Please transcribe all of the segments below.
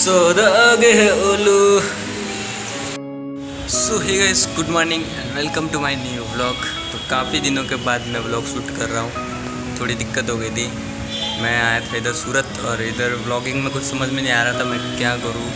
So hey guys, good morning and welcome to my new vlog. तो काफ़ी दिनों के बाद मैं व्लॉग शूट कर रहा हूँ। थोड़ी दिक्कत हो गई थी। मैं आया था इधर सूरत और इधर व्लॉगिंग में कुछ समझ में नहीं आ रहा था मैं क्या करूँ।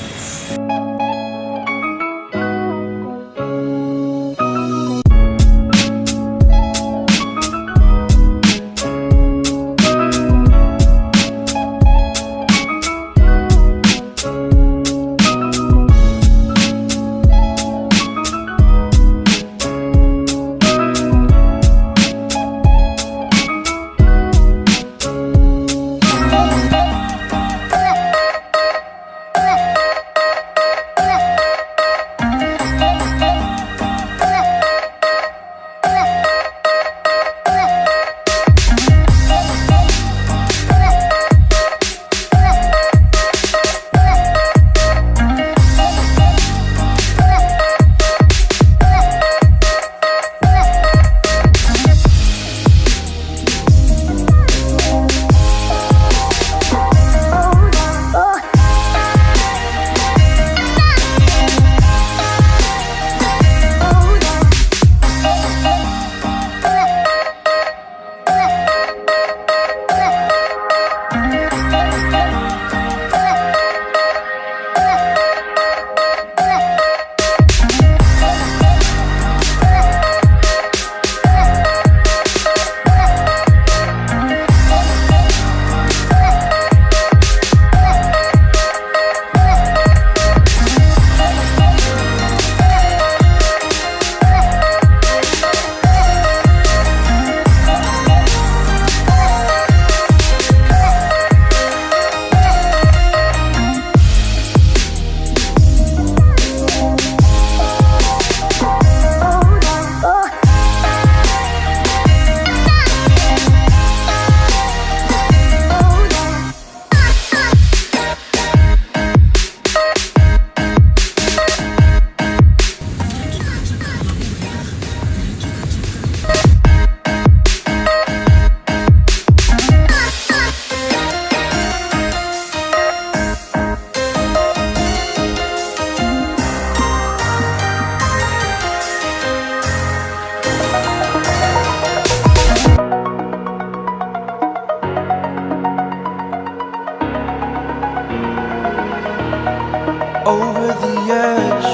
Over the edge,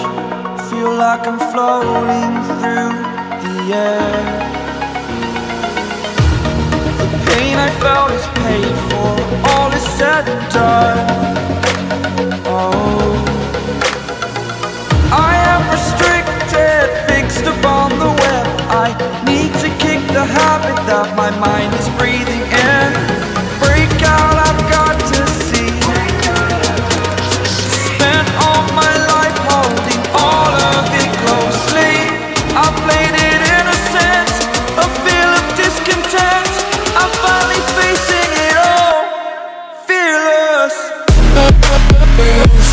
feel like I'm floating through the air. The pain I felt is paid for, all is said and done. Oh, I am restricted, fixed upon the web. I need to kick the habit that my mind is breathing in. Break out, I've got to see. All my life holding all of it closely. I played it innocent, a feel of discontent. I'm finally facing it all, fearless. Fearless.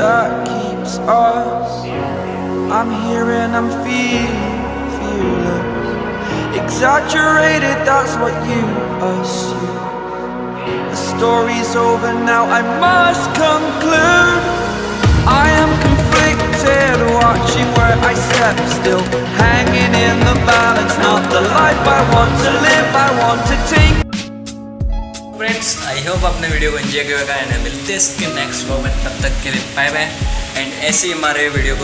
that keeps us. I'm here and I'm feeling fearless. Exaggerated, that's what you assume. The story's over now, I must conclude. I am conflicted, watching where I step still, hanging in the balance. Not the life I want to live, I want to take. Friends, I hope आपने video को enjoy किया होगा and मिलते हैं इसके next vlog में। तब तक के लिए बाय बाय। एंड ऐसे ही हमारे वीडियो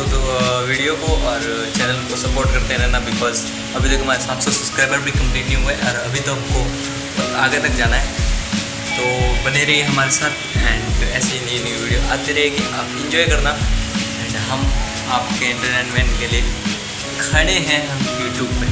को और चैनल को सपोर्ट करते रहना, बिकॉज अभी तक हमारे 700 सब्सक्राइबर भी कंप्लीट नहीं हुए और अभी तो हमको आगे तक जाना है। तो बने रहिए हमारे साथ एंड ऐसी नई वीडियो आती रहेगी, आप इंजॉय करना। एंड हम आपके एंटरटेनमेंट के लिए खड़े हैं हम यूट्यूब पे।